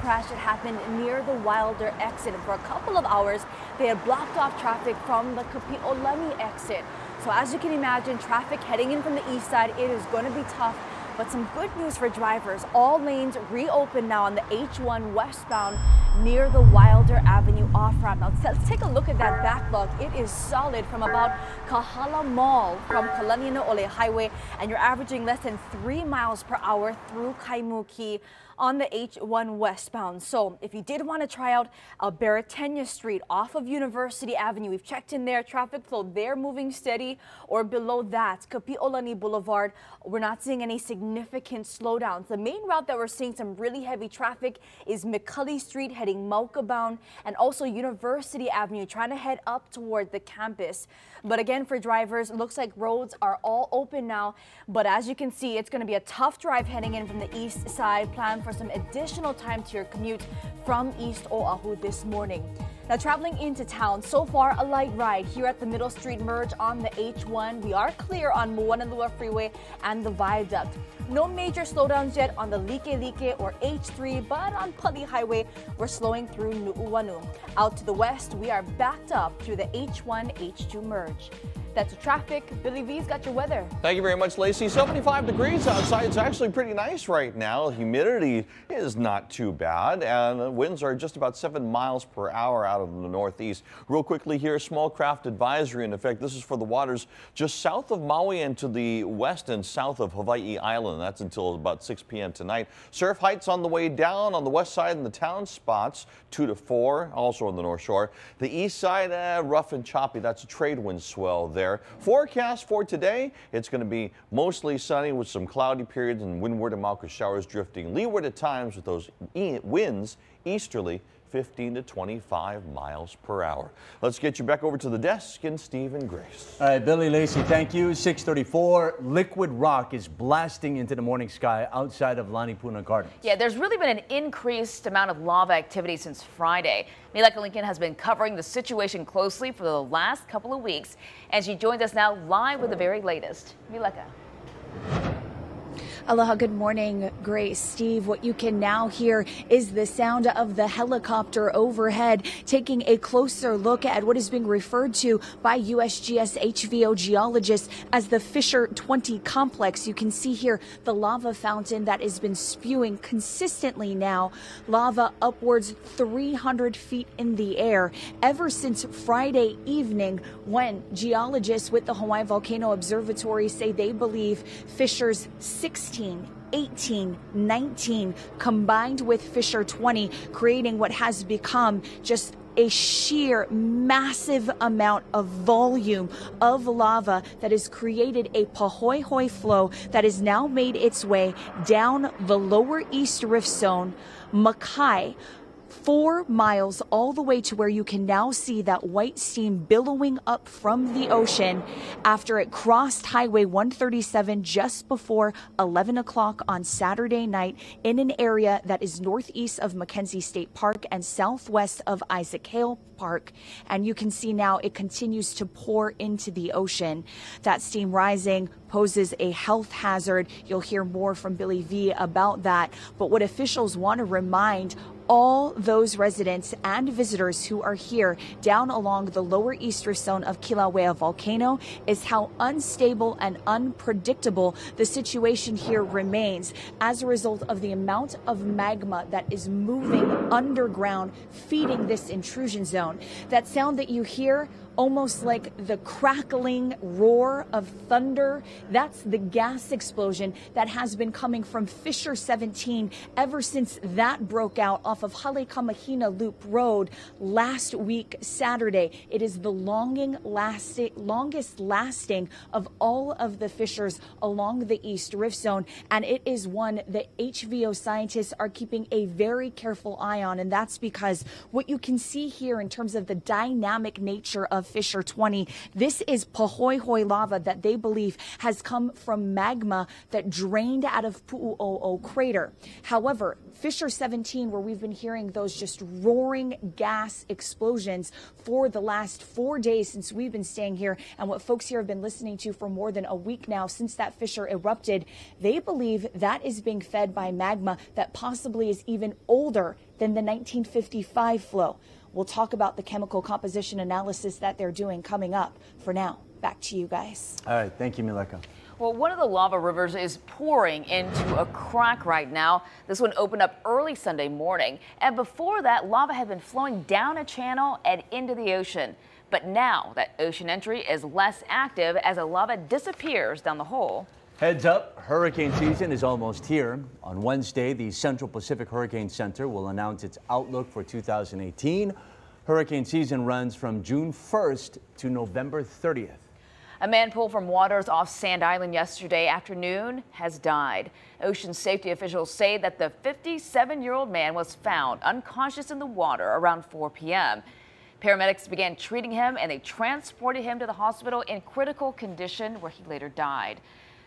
crash that happened near the Wilder exit. For a couple of hours, they had blocked off traffic from the Kapi'olani exit. So as you can imagine, traffic heading in from the east side, it is going to be tough. But some good news for drivers. All lanes reopened now on the H1 westbound near the Wilder Avenue off-ramp. Now let's take a look at that backlog. It is solid from about Kahala Mall from Kalanianaole Highway, and you're averaging less than 3 miles per hour through Kaimuki on the H1 westbound. So if you did want to try out Baratenia Street off of University Avenue, we've checked in there, traffic flow there moving steady, or below that, Kapi'olani Boulevard, we're not seeing any significant slowdowns. The main route that we're seeing some really heavy traffic is McCulley Street heading Mauka bound, and also University Avenue trying to head up toward the campus. But again, for drivers, it looks like roads are all open now. But as you can see, it's going to be a tough drive heading in from the east side. Plan for some additional time to your commute from East Oahu this morning. Now traveling into town, so far a light ride here at the Middle Street merge on the H1. We are clear on Moanalua Freeway and the Viaduct. No major slowdowns yet on the Like or H3, but on Pali Highway, we're slowing through Nu'uanu. Out to the west, we are backed up through the H1, H2 merge. That's the traffic. Billy V's got your weather. Thank you very much, Lacey. 75 degrees outside. It's actually pretty nice right now. Humidity is not too bad, and the winds are just about 7 miles per hour out of the northeast. Real quickly here, small craft advisory in effect. This is for the waters just south of Maui and to the west and south of Hawaii Island. That's until about 6 p.m. tonight. Surf heights on the way down on the west side in the town spots, 2 to 4, also on the North Shore. The east side, rough and choppy. That's a trade wind swell there. Forecast for today, it's going to be mostly sunny with some cloudy periods and windward and Mauka showers drifting leeward at times with those winds easterly 15 to 25 miles per hour. Let's get you back over to the desk and Steve and Grace. All right, Billy, Lacey, thank you. 6:34, liquid rock is blasting into the morning sky outside of Lanipuna Gardens. Yeah, there's really been an increased amount of lava activity since Friday. Mileka Lincoln has been covering the situation closely for the last couple of weeks, and she joins us now live with the very latest. Mileka. Aloha, good morning, Grace. Steve, what you can now hear is the sound of the helicopter overhead taking a closer look at what is being referred to by USGS HVO geologists as the Fisher 20 complex. You can see here the lava fountain that has been spewing consistently now, lava upwards 300 feet in the air ever since Friday evening, when geologists with the Hawaii Volcano Observatory say they believe Fisher's 16, 18, 19 combined with Fisher 20, creating what has become just a sheer massive amount of volume of lava that has created a pahoehoe flow that has now made its way down the lower east rift zone, Makai, 4 miles all the way to where you can now see that white steam billowing up from the ocean after it crossed Highway 137 just before 11 o'clock on Saturday night in an area that is northeast of Mackenzie State Park and southwest of Isaac Hale Park. And you can see now it continues to pour into the ocean. That steam rising poses a health hazard. You'll hear more from Billy V about that. But what officials want to remind all those residents and visitors who are here down along the lower east rift zone of Kilauea volcano is how unstable and unpredictable the situation here remains as a result of the amount of magma that is moving underground, feeding this intrusion zone. That sound that you hear, almost like the crackling roar of thunder, that's the gas explosion that has been coming from Fisher 17 ever since that broke out off of Halekamahina Loop Road last week Saturday. It is the longest lasting of all of the fissures along the East Rift Zone, and it is one that HVO scientists are keeping a very careful eye on, and that's because what you can see here in terms of the dynamic nature of of Fissure 20. This is Pahoehoe lava that they believe has come from magma that drained out of Pu'u crater. However, Fissure 17, where we've been hearing those just roaring gas explosions for the last 4 days since we've been staying here, and what folks here have been listening to for more than a week now since that fissure erupted, they believe that is being fed by magma that possibly is even older than the 1955 flow. We'll talk about the chemical composition analysis that they're doing coming up. For now, back to you guys. All right, thank you, Mileka. Well, one of the lava rivers is pouring into a crack right now. This one opened up early Sunday morning. And before that, lava had been flowing down a channel and into the ocean. But now that ocean entry is less active as the lava disappears down the hole. Heads up, hurricane season is almost here. On Wednesday, the Central Pacific Hurricane Center will announce its outlook for 2018. Hurricane season runs from June 1st to November 30th. A man pulled from waters off Sand Island yesterday afternoon has died. Ocean safety officials say that the 57-year-old man was found unconscious in the water around 4 p.m. Paramedics began treating him and they transported him to the hospital in critical condition where he later died.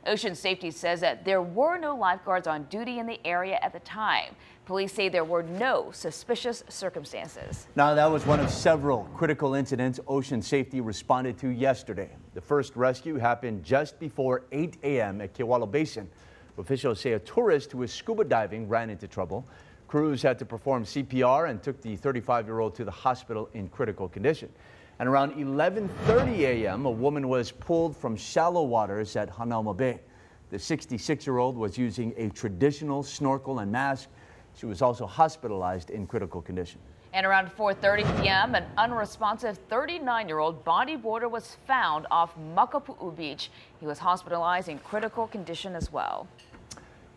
Ocean Safety says that there were no lifeguards on duty in the area at the time. Police say there were no suspicious circumstances. Now, that was one of several critical incidents Ocean Safety responded to yesterday. The first rescue happened just before 8 a.m. at Kilauea Basin. Officials say a tourist who was scuba diving ran into trouble. Crews had to perform CPR and took the 35-year-old to the hospital in critical condition. And around 11:30 a.m., a woman was pulled from shallow waters at Hanauma Bay. The 66-year-old was using a traditional snorkel and mask. She was also hospitalized in critical condition. And around 4:30 p.m., an unresponsive 39-year-old bodyboarder was found off Pu'u Beach. He was hospitalized in critical condition as well.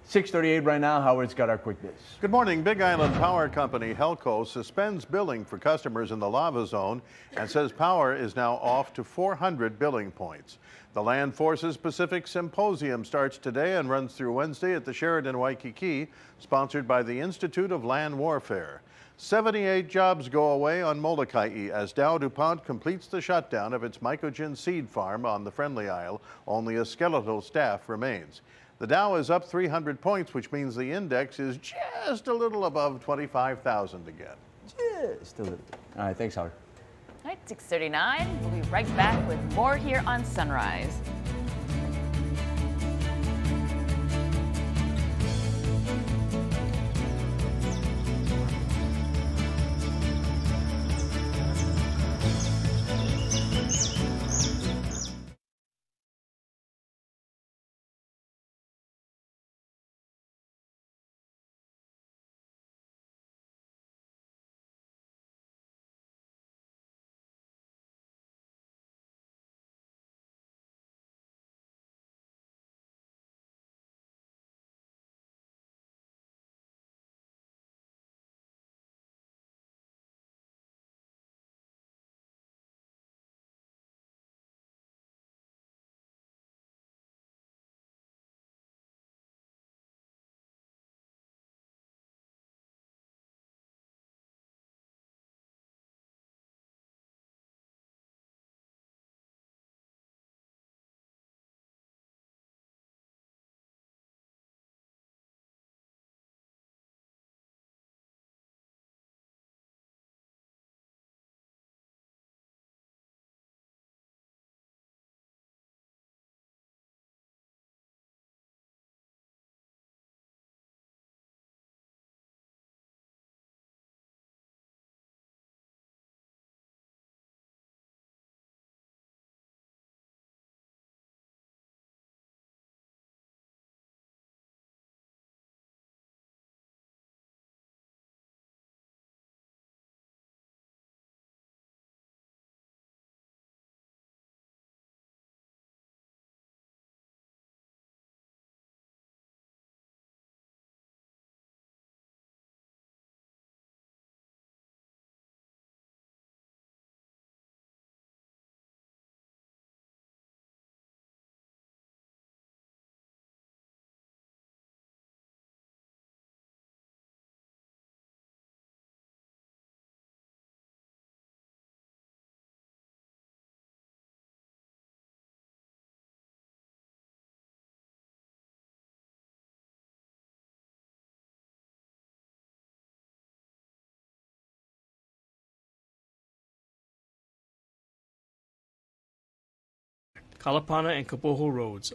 6:38 right now. Howard's got our quick biz. Good morning. Big Island Power Company, Helco, suspends billing for customers in the lava zone and says power is now off to 400 billing points. The Land Forces Pacific Symposium starts today and runs through Wednesday at the Sheraton Waikiki, sponsored by the Institute of Land Warfare. 78 jobs go away on Molokai as Dow DuPont completes the shutdown of its mycogen seed farm on the Friendly Isle. Only a skeletal staff remains. The Dow is up 300 points, which means the index is just a little above 25,000 again. Just a little bit. All right, thanks, Howard. All right, 6:39. We'll be right back with more here on Sunrise. Kalapana and Kapoho roads.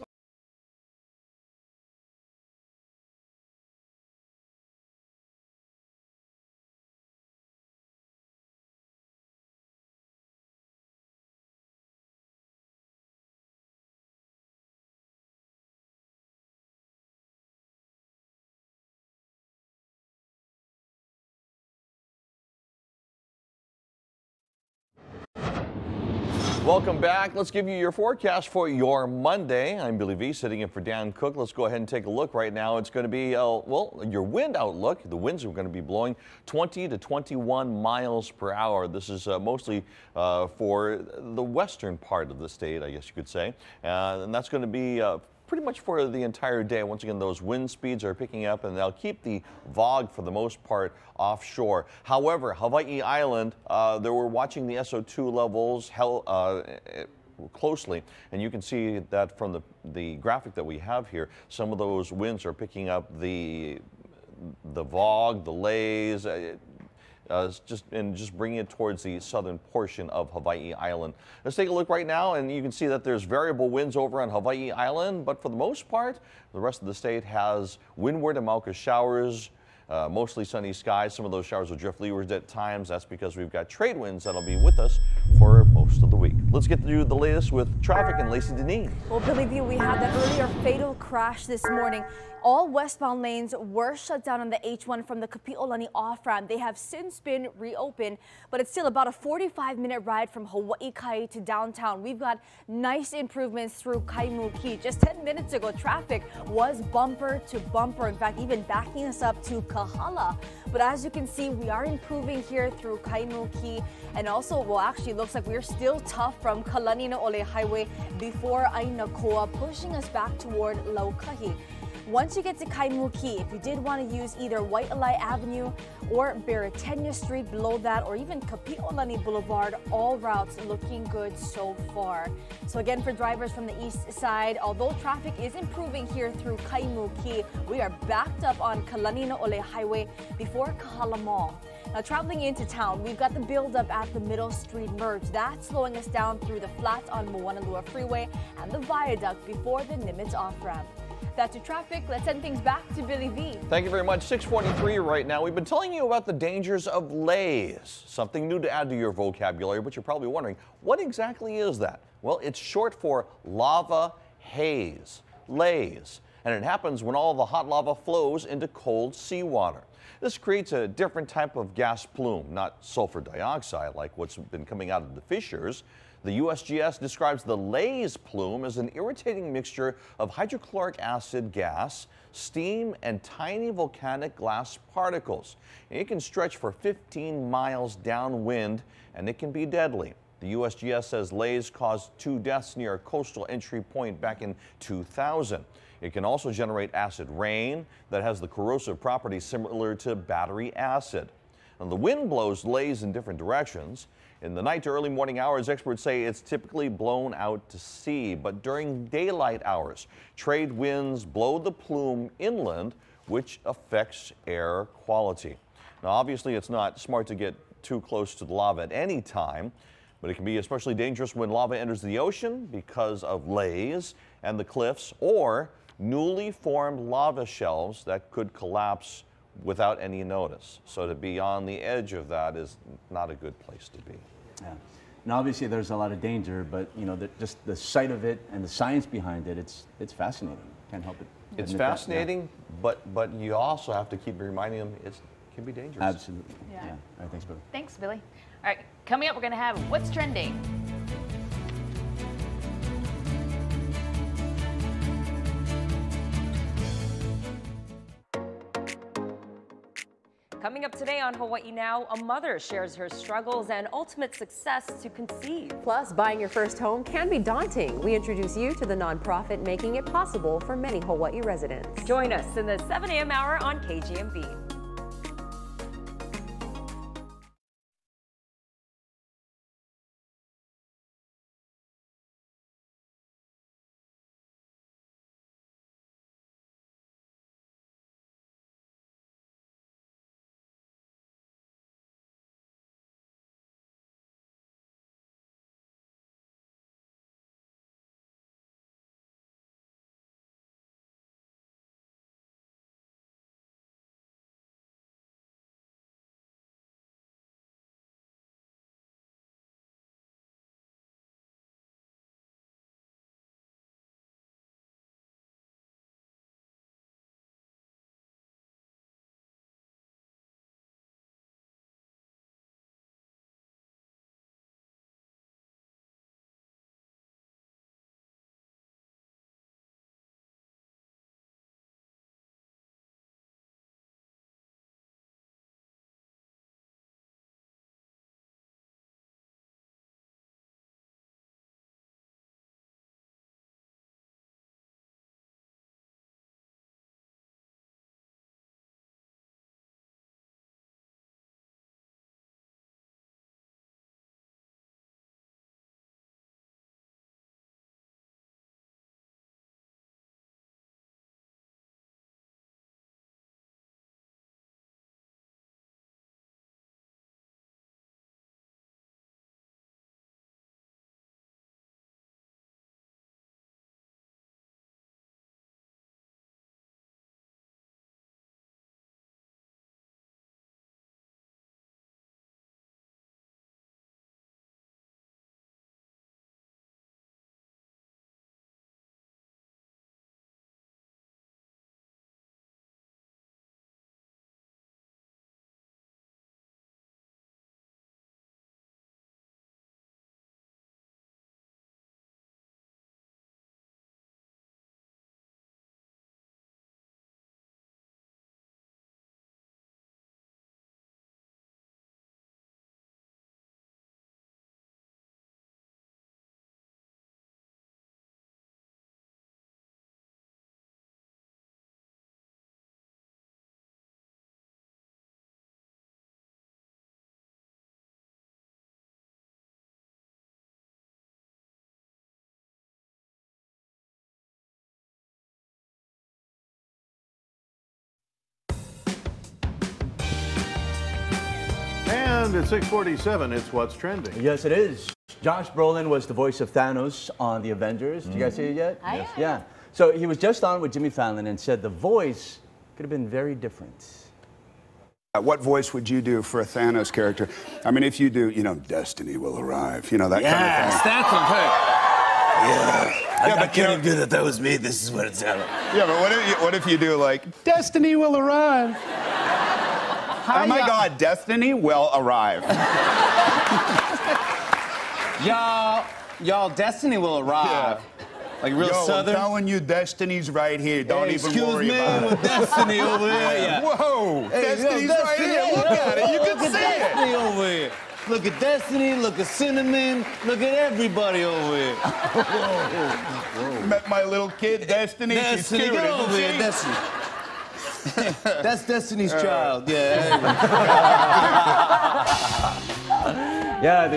Welcome back. Let's give you your forecast for your Monday. I'm Billy V, sitting in for Dan Cook. Let's go ahead and take a look right now. It's going to be, well, your wind outlook. The winds are going to be blowing 20 to 21 miles per hour. This is mostly for the western part of the state, I guess you could say. And that's going to be pretty much for the entire day. Once again, those wind speeds are picking up, and they'll keep the fog for the most part offshore. However, Hawaii Island, they were watching the SO2 levels closely, and you can see that from the graphic that we have here. Some of those winds are picking up the fog, the Laze, just bringing it towards the southern portion of Hawaii Island. Let's take a look right now, and you can see that there's variable winds over on Hawaii Island, but for the most part, the rest of the state has windward and Mauka showers, mostly sunny skies. Some of those showers will drift leeward at times. That's because we've got trade winds that'll be with us for most of the week. Let's get to the latest with traffic and Lacey Deneen. Well, Billy V, we had that earlier fatal crash this morning. All westbound lanes were shut down on the H1 from the Kapi'olani off-ramp. They have since been reopened, but it's still about a 45-minute ride from Hawaii Kai to downtown. We've got nice improvements through Kaimuki. Just 10 minutes ago, traffic was bumper to bumper. In fact, even backing us up to Kahala. But as you can see, we are improving here through Kaimuki. And also, well, actually, looks like we're still tough from Kalani'ole Highway before Ainakoa, pushing us back toward Laukahi. Once you get to Kaimuki, if you did want to use either Waialae Avenue or Beretania Street below that, or even Kapi'olani Boulevard, all routes looking good so far. So again, for drivers from the east side, although traffic is improving here through Kaimuki, we are backed up on Kalani'ole Highway before Kahala Mall. Now, traveling into town, we've got the buildup at the Middle Street Merge. That's slowing us down through the flats on Moanalua Freeway and the viaduct before the Nimitz off-ramp. That's your traffic. Let's send things back to Billy V. Thank you very much. 6:43 right now. We've been telling you about the dangers of Laze. Something new to add to your vocabulary, but you're probably wondering, what exactly is that? Well, it's short for lava haze, Laze. And it happens when all the hot lava flows into cold seawater. This creates a different type of gas plume, not sulfur dioxide like what's been coming out of the fissures. The USGS describes the Laze plume as an irritating mixture of hydrochloric acid gas, steam, and tiny volcanic glass particles. It can stretch for 15 miles downwind, and it can be deadly. The USGS says Laze caused 2 deaths near a coastal entry point back in 2000. It can also generate acid rain that has the corrosive properties similar to battery acid. And the wind blows Laze in different directions. In the night to early morning hours, experts say it's typically blown out to sea, but during daylight hours, trade winds blow the plume inland, which affects air quality. Now, obviously, it's not smart to get too close to the lava at any time, but it can be especially dangerous when lava enters the ocean because of Laze and the cliffs, or newly formed lava shelves that could collapse without any notice. So to be on the edge of that is not a good place to be. Yeah. And obviously there's a lot of danger, but you know, just the sight of it and the science behind it, it's fascinating. Can't help it. It's fascinating, yeah. but you also have to keep reminding them it can be dangerous. Absolutely. Yeah. All right, thanks, Billy. Thanks, Billy. All right, coming up, we're going to have What's Trending. Coming up today on Hawaii Now, a mother shares her struggles and ultimate success to conceive. Plus, buying your first home can be daunting. We introduce you to the nonprofit making it possible for many Hawaii residents. Join us in the 7 a.m. hour on KGMB. And at 6:47, it's What's Trending. Yes, it is. Josh Brolin was the voice of Thanos on The Avengers. Did you guys see it yet? Yes. Yeah. So he was just on with Jimmy Fallon and said the voice could have been very different. What voice would you do for a Thanos character? I mean, if you do, you know, destiny will arrive, you know, that kind of thing. That's on her. Yeah. I'm not kidding you that was me. This is what it sounded like. Yeah, but what if you do, like, destiny will arrive? Oh my God, destiny will arrive. Y'all, destiny will arrive. Like real southern. I'm telling you, destiny's right here. Don't even worry about it. With destiny over here. Yeah. Whoa, destiny's right here. Look at it. You can see Destiny it. over here. Look at Destiny, look at Cinnamon, look at everybody over here. Met my little kid, Destiny. She's cute, get over isn't here, she? Destiny. That's Destiny's child, yeah. Yeah, I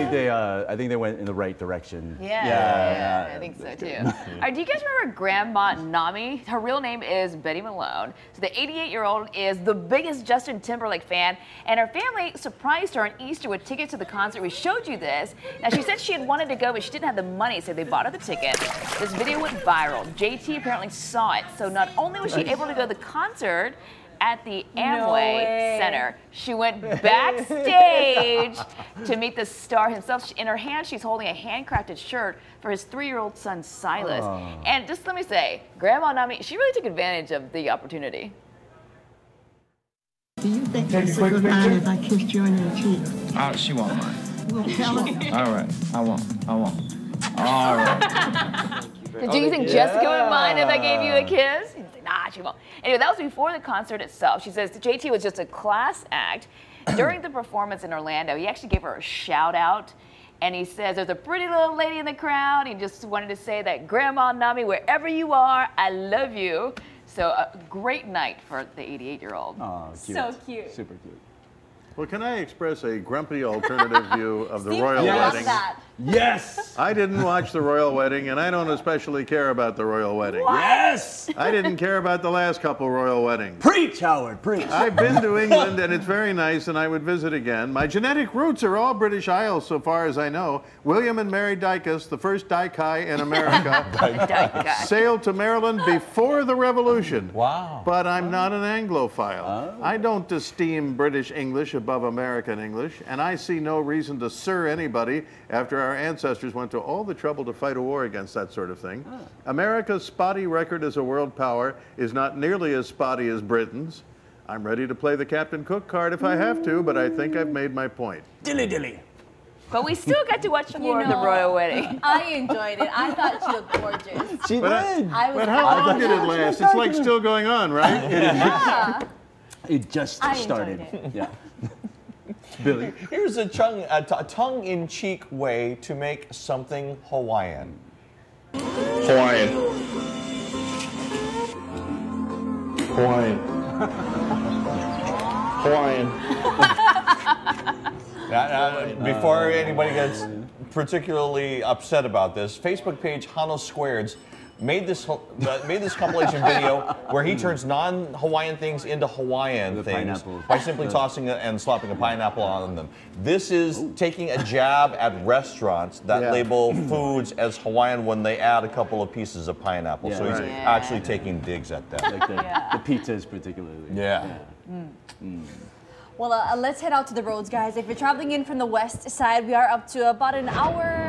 think they went in the right direction. Yeah, I think so too. All right, do you guys remember Grandma Nami? Her real name is Betty Malone. So the 88-year-old is the biggest Justin Timberlake fan, and her family surprised her on Easter with tickets to the concert. We showed you this. Now, she said she had wanted to go, but she didn't have the money, so they bought her the ticket. This video went viral. JT apparently saw it, so not only was she able to go to the concert at the Amway Center, she went backstage to meet the star himself. In her hand, she's holding a handcrafted shirt for his 3-year-old son, Silas. And just let me say, Grandma Nami, she really took advantage of the opportunity. Do you think it's super fine if I kissed you on your cheek? She won't mind. Well, tell her. All right, I won't. All right. Do you think Jessica would mind if I gave you a kiss? He's like, nah, she won't. Anyway, that was before the concert itself. She says JT was just a class act. During the performance in Orlando, he actually gave her a shout out. And he says, there's a pretty little lady in the crowd. He just wanted to say that Grandma Nami, wherever you are, I love you. So a great night for the 88-year-old. Oh, cute. So cute. Super cute. Well, can I express a grumpy alternative view of the royal wedding? Yes! I didn't watch the royal wedding, and I don't especially care about the royal wedding. What? Yes! I didn't care about the last couple royal weddings. Preach, Howard, preach. I've been to England, and it's very nice, and I would visit again. My genetic roots are all British Isles, so far as I know. William and Mary Dykes, the first Daikai in America, sailed to Maryland before the Revolution. Wow. But I'm not an Anglophile. I don't esteem British English above American English, and I see no reason to sir anybody after our ancestors went to all the trouble to fight a war against that sort of thing. America's spotty record as a world power is not nearly as spotty as Britain's. I'm ready to play the Captain Cook card if I have to, but I think I've made my point. Dilly dilly. But we still got to watch more of the royal wedding. I enjoyed it. I thought she looked gorgeous. She did. But how long did it last? It's like still going on, right? Yeah. It just started. Yeah. Billy. Here's a tongue-in-cheek way to make something Hawaiian. Hawaiian. Before anybody gets particularly upset about this, Facebook page Hano Squareds made this compilation video where he turns non-Hawaiian things into Hawaiian things by simply tossing and slopping a pineapple on them. This is taking a jab at restaurants that label foods as Hawaiian when they add a couple of pieces of pineapple. Yeah, so he's actually taking digs at them. Like the pizzas particularly. Yeah. Well, let's head out to the roads, guys. If you're traveling in from the west side, we are up to about an hour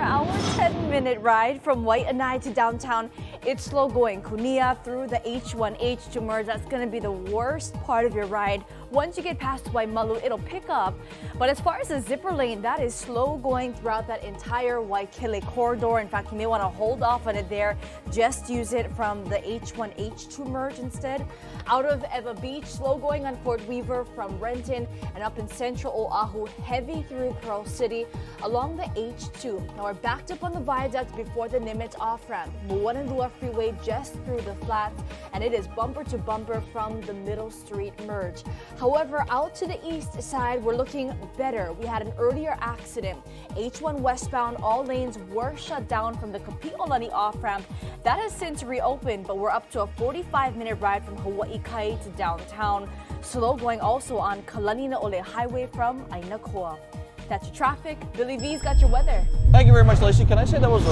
10-minute ride from Waianae to downtown. It's slow going. Kunia through the H1H to Merge. That's going to be the worst part of your ride. Once you get past Waimalu, it'll pick up. But as far as the zipper lane, that is slow going throughout that entire Waikele corridor. In fact, you may want to hold off on it there. Just use it from the H1H to Merge instead. Out of Eva Beach, slow going on Fort Weaver from Renton and up in central Oahu, heavy through Pearl City along the H2. Now we're backed up on the viaduct before the Nimitz off-ramp. Moanalua Freeway just through the flats, and it is bumper to bumper from the Middle Street Merge. However, out to the east side, we're looking better. We had an earlier accident. H1 westbound, all lanes were shut down from the Kapi'olani off-ramp. That has since reopened, but we're up to a 45-minute ride from Hawaii Kai to downtown. Slow going also on Kalanina Ole Highway from Ainakoa. That's your traffic. Billy V's got your weather. Thank you very much, Lacey. Can I say that was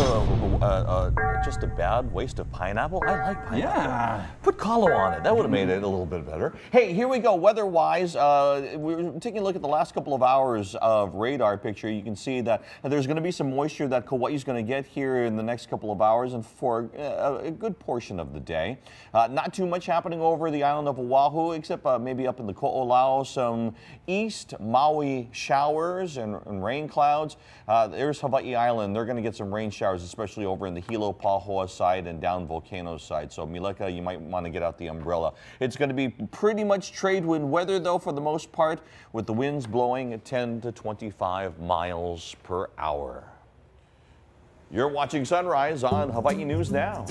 just a bad waste of pineapple? I like pineapple. Yeah. Put kalo on it. That would have made it a little bit better. Hey, here we go. Weather-wise, we're taking a look at the last couple of hours of radar picture. You can see that there's going to be some moisture that Kauai's going to get here in the next couple of hours and for a good portion of the day. Not too much happening over the island of Oahu, except maybe up in the Ko'olau, some east Maui showers and rain clouds. There's Hawaii Island. They're going to get some rain showers, especially over in the Hilo Pahoa side and down Volcano side. So Mileka, you might want to get out the umbrella. It's going to be pretty much trade wind weather, though, for the most part, with the winds blowing at 10 to 25 miles per hour. You're watching Sunrise on Hawaii News Now.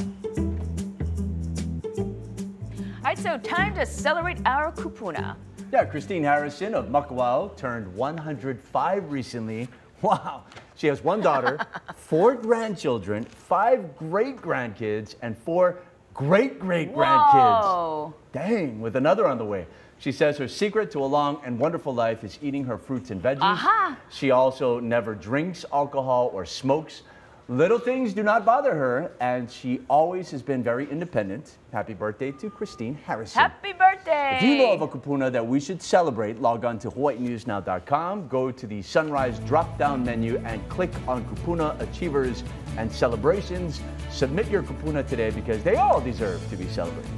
All right, so time to celebrate our kupuna. Yeah, Christine Harrison of Makawao turned 105 recently. Wow. She has one daughter, 4 grandchildren, 5 great-grandkids, and 4 great-great-grandkids. Whoa. Dang, with another on the way. She says her secret to a long and wonderful life is eating her fruits and veggies. Aha. She also never drinks alcohol or smokes. Little things do not bother her, and she always has been very independent. Happy birthday to Christine Harrison. Happy birthday! If you know of a kupuna that we should celebrate, log on to hawaiinewsnow.com, go to the Sunrise drop-down menu, and click on Kupuna Achievers and Celebrations. Submit your kupuna today because they all deserve to be celebrated.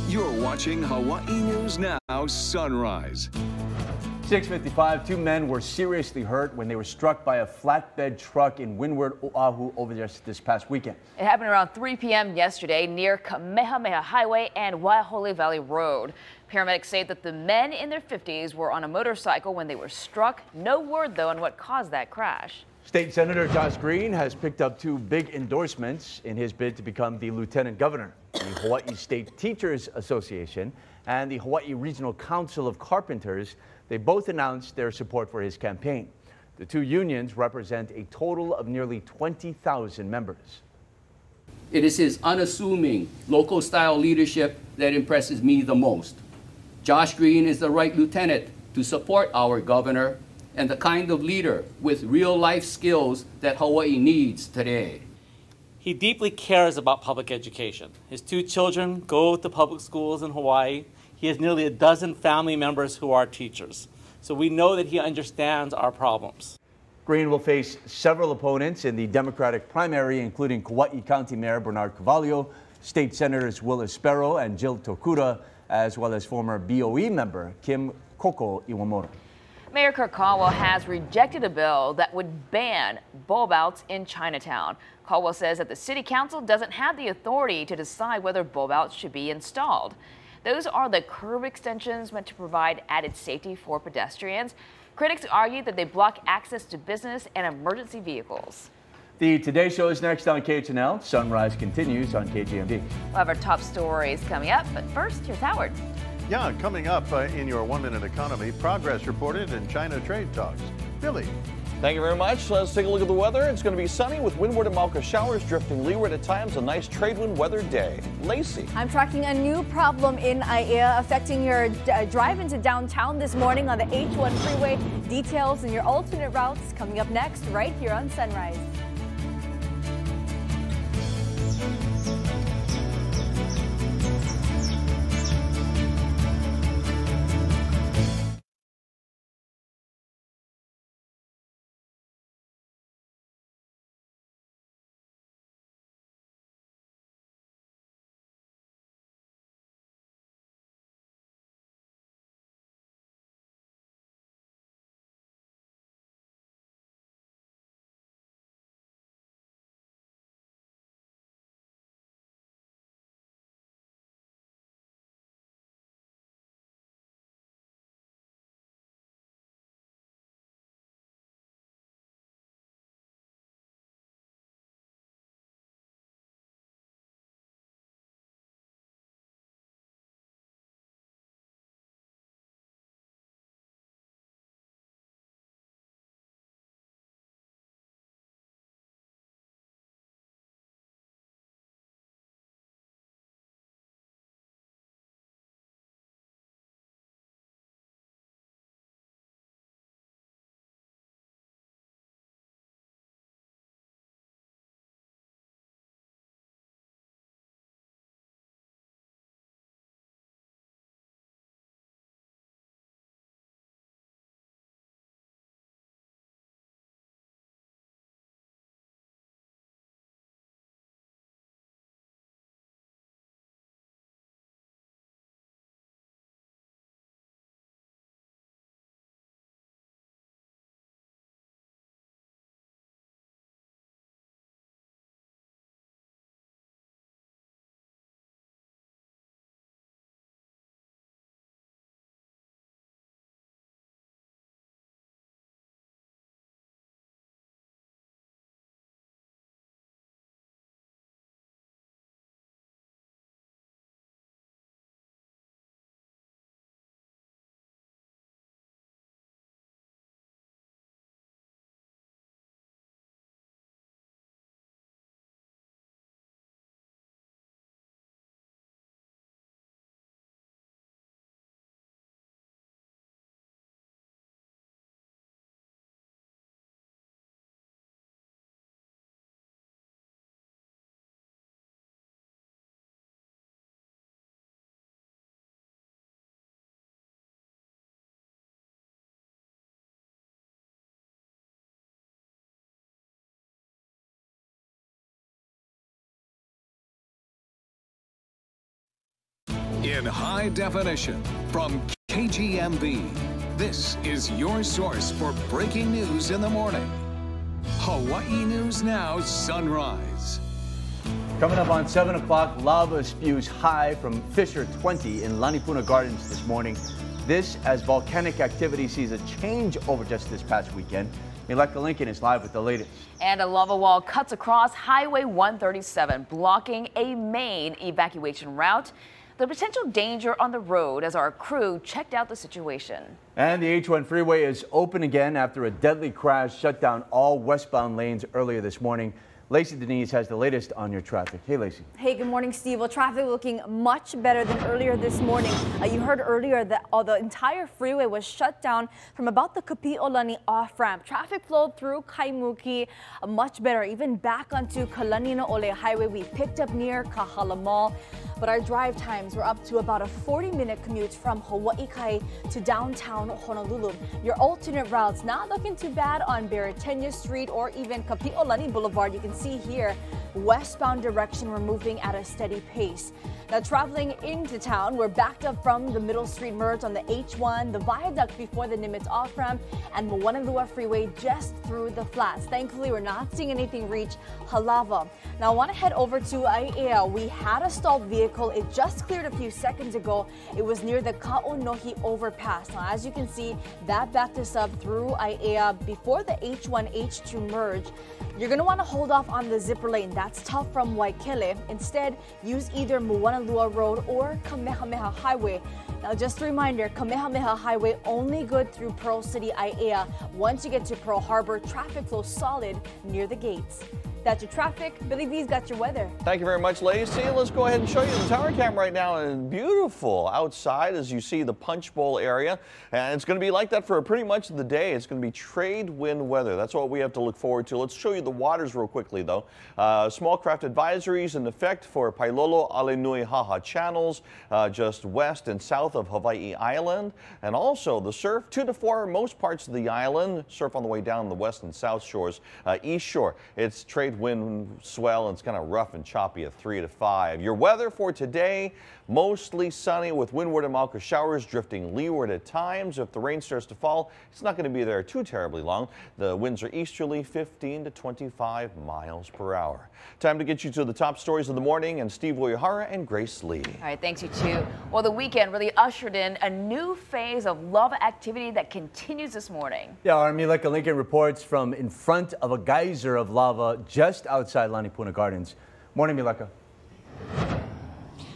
You're watching Hawaii News Now Sunrise. 6:55, 2 men were seriously hurt when they were struck by a flatbed truck in Windward, Oahu over this past weekend. It happened around 3 p.m. yesterday near Kamehameha Highway and Waiahole Valley Road. Paramedics say that the men in their 50s were on a motorcycle when they were struck. No word, though, on what caused that crash. State Senator Josh Green has picked up 2 big endorsements in his bid to become the lieutenant governor. the Hawaii State Teachers Association, and the Hawaii Regional Council of Carpenters, they both announced their support for his campaign. The two unions represent a total of nearly 20,000 members. It is his unassuming, local-style leadership that impresses me the most. Josh Green is the right lieutenant to support our governor and the kind of leader with real-life skills that Hawaii needs today. He deeply cares about public education. His two children go to public schools in Hawaii. He has nearly a dozen family members who are teachers. So we know that he understands our problems. Green will face several opponents in the Democratic primary, including Kauai County Mayor Bernard Carvalho, State Senators Will Espero and Jill Tokura, as well as former BOE member Kim Koko Iwamoto. Mayor Caldwell has rejected a bill that would ban bulb outs in Chinatown. Caldwell says that the city council doesn't have the authority to decide whether bulb outs should be installed. Those are the curb extensions meant to provide added safety for pedestrians. Critics argue that they block access to business and emergency vehicles. The Today Show is next on KHNL. Sunrise continues on KGMB. We'll have our top stories coming up, but first, here's Howard. Yeah, coming up in your 1 Minute Economy, progress reported in China trade talks. Billy. Thank you very much. Let's take a look at the weather. It's going to be sunny with windward and Malka showers drifting leeward at times. A nice trade wind weather day. Lacey. I'm tracking a new problem in Aiea affecting your drive into downtown this morning on the H1 freeway. Details and your alternate routes coming up next right here on Sunrise. In high definition from KGMB, this is your source for breaking news in the morning. Hawaii News Now Sunrise. Coming up on 7 o'clock, lava spews high from Fisher 20 in Lanipuna Gardens this morning. This as volcanic activity sees a change over just this past weekend. Mileka Lincoln is live with the latest. And a lava wall cuts across Highway 137, blocking a main evacuation route. The potential danger on the road as our crew checked out the situation. And the H1 freeway is open again after a deadly crash shut down all westbound lanes earlier this morning. Lacey Denise has the latest on your traffic. Hey, Lacey. Hey, good morning, Steve. Well, traffic looking much better than earlier this morning. You heard earlier that the entire freeway was shut down from about the Kapi'olani off-ramp. Traffic flowed through Kaimuki much better, even back onto Kalani'ole Highway. We picked up near Kahala Mall, but our drive times were up to about a 40-minute commute from Hawaii Kai to downtown Honolulu. Your alternate routes not looking too bad on Baratenia Street or even Kapi'olani Boulevard. You can see here, westbound direction, we're moving at a steady pace. Now, traveling into town, we're backed up from the Middle Street merge on the H1, the viaduct before the Nimitz off-ramp, and Moanalua Freeway just through the flats. Thankfully, we're not seeing anything reach Halava. Now, I want to head over to Aiea. We had a stalled vehicle. It just cleared a few seconds ago. It was near the Ka'onohi overpass. Now, as you can see, that backed us up through Aiea before the H1, H2 merge. You're going to want to hold off on the zipper lane. That's tough from Waikele. Instead, use either Moanalua Road or Kamehameha Highway. Now, just a reminder, Kamehameha Highway only good through Pearl City, Aiea. Once you get to Pearl Harbor, traffic flows solid near the gates. That's your traffic. Billy V's got your weather. Thank you very much, Lacey. Let's go ahead and show you the tower cam right now. And beautiful outside as you see the Punch Bowl area. And it's going to be like that for pretty much the day. It's going to be trade wind weather. That's what we have to look forward to. Let's show you the waters real quickly, though. Small craft advisories in effect for Pailolo, Alenuihaha channels just west and south of Hawaii Island. And also the surf 2 to 4 most parts of the island. Surf on the way down the west and south shores. East shore, it's trade wind swell, and it's kind of rough and choppy at 3 to 5. Your weather for today, mostly sunny with windward and Malka showers drifting leeward at times. If the rain starts to fall, it's not going to be there too terribly long. The winds are easterly 15 to 25 miles per hour. Time to get you to the top stories of the morning, and Steve Woyahara and Grace Lee. All right, thanks you too. Well, the weekend really ushered in a new phase of lava activity that continues this morning. Yeah, our Mileka Lincoln reports from in front of a geyser of lava just outside Lanipuna Gardens. Morning, Mileka.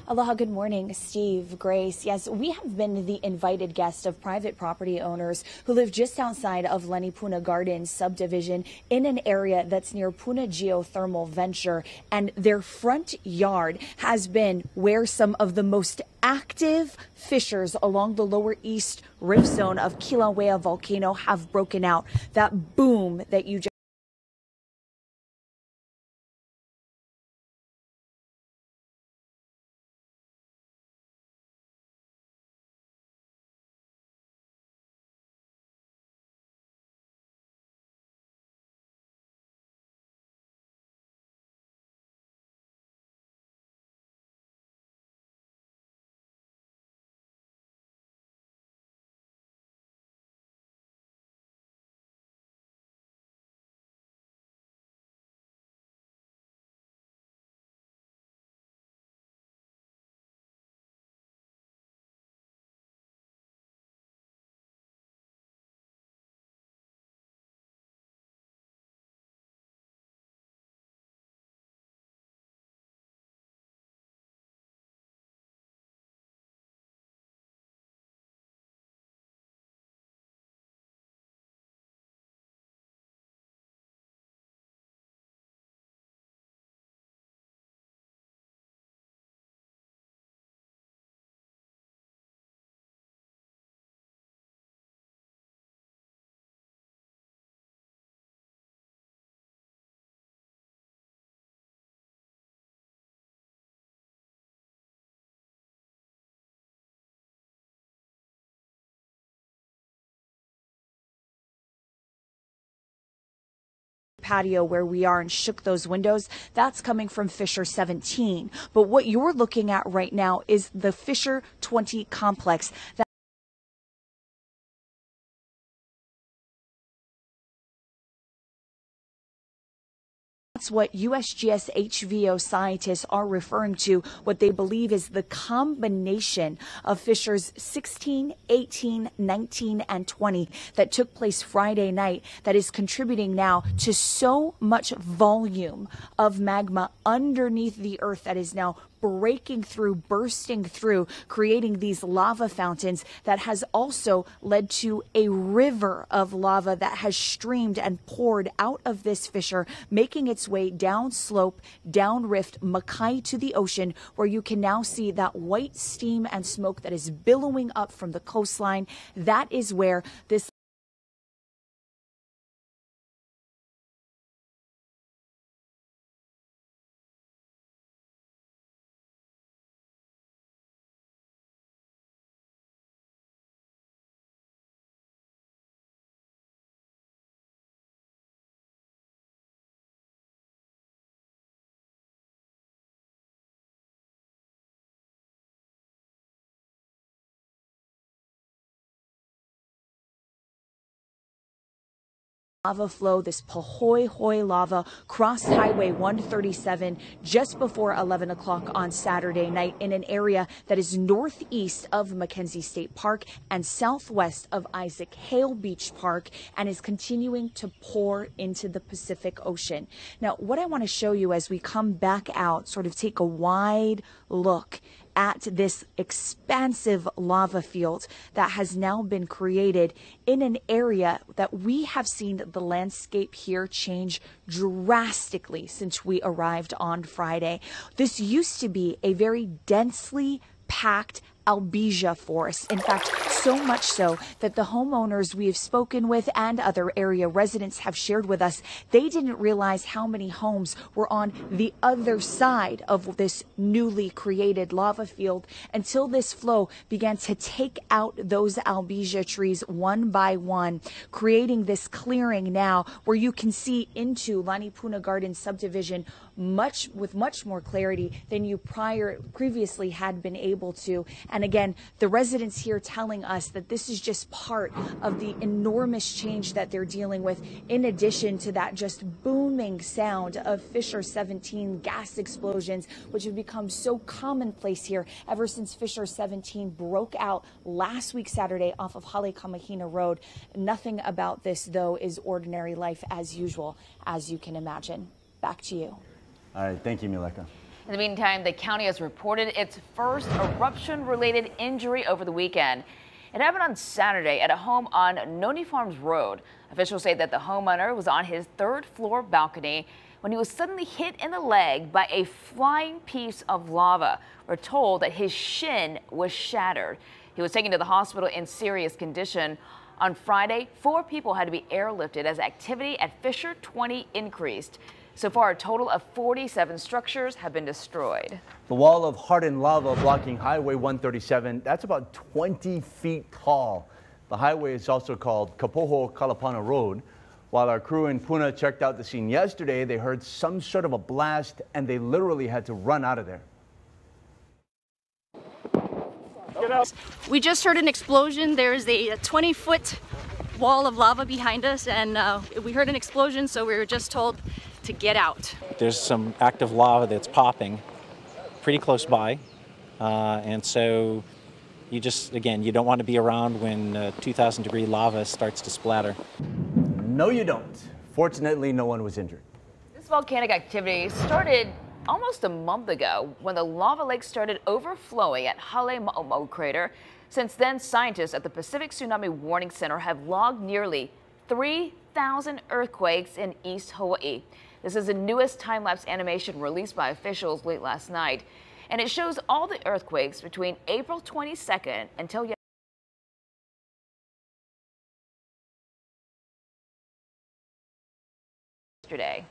Aloha, good morning, Steve, Grace. Yes, we have been the invited guest of private property owners who live just outside of Lanipuna Gardens subdivision in an area that's near Puna Geothermal Venture. And their front yard has been where some of the most active fissures along the lower east rift zone of Kilauea volcano have broken out. That boom that you just patio where we are and shook those windows, that's coming from Fissure 17. But what you're looking at right now is the Fissure 20 complex. That's That's what USGS HVO scientists are referring to, what they believe is the combination of fissures 16, 18, 19, and 20 that took place Friday night that is contributing now to so much volume of magma underneath the earth that is now breaking through, bursting through, creating these lava fountains that has also led to a river of lava that has streamed and poured out of this fissure, making its way down slope, down rift, Mackay to the ocean, where you can now see that white steam and smoke that is billowing up from the coastline. That is where this lava flow, this Pahoehoe lava, crossed Highway 137 just before 11 o'clock on Saturday night in an area that is northeast of Mackenzie State Park and southwest of Isaac Hale Beach Park, and is continuing to pour into the Pacific Ocean. Now, what I want to show you as we come back out, sort of take a wide look at this expansive lava field that has now been created in an area that we have seen the landscape here change drastically since we arrived on Friday. This used to be a very densely packed albesia forest. In fact, so much so that the homeowners we have spoken with and other area residents have shared with us, they didn't realize how many homes were on the other side of this newly created lava field until this flow began to take out those albesia trees one by one, creating this clearing now where you can see into Lanipuna Garden subdivision with much more clarity than you previously had been able to. And again, the residents here telling us that this is just part of the enormous change that they're dealing with, in addition to that just booming sound of Fissure 17 gas explosions, which have become so commonplace here ever since Fissure 17 broke out last week Saturday off of Halekamahina Road. Nothing about this, though, is ordinary life as usual, as you can imagine. Back to you. All right, thank you, Mileka. In the meantime, the county has reported its first eruption-related injury over the weekend. It happened on Saturday at a home on Noni Farms Road. Officials say that the homeowner was on his third-floor balcony when he was suddenly hit in the leg by a flying piece of lava. We're told that his shin was shattered. He was taken to the hospital in serious condition. On Friday, 4 people had to be airlifted as activity at Fissure 20 increased. So far, a total of 47 structures have been destroyed. The wall of hardened lava blocking Highway 137, that's about 20 feet tall. The highway is also called Kapoho Kalapana Road. While our crew in Puna checked out the scene yesterday, they heard some sort of a blast and they literally had to run out of there. We just heard an explosion. There's a 20-foot wall of lava behind us, and we heard an explosion, so we were just told to get out. There's some active lava that's popping pretty close by, and so you just, again, you don't want to be around when 2,000-degree lava starts to splatter. No, you don't. Fortunately, no one was injured. This volcanic activity started almost a month ago when the lava lake started overflowing at Hale Ma'oma'u crater. Since then, scientists at the Pacific Tsunami Warning Center have logged nearly 3,000 earthquakes in East Hawaii. This is the newest time-lapse animation released by officials late last night, and it shows all the earthquakes between April 22nd until yesterday.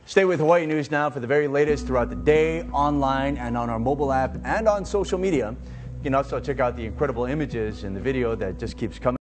Stay with Hawaii News Now for the very latest throughout the day, online, and on our mobile app and on social media. You can also check out the incredible images in the video that just keeps coming.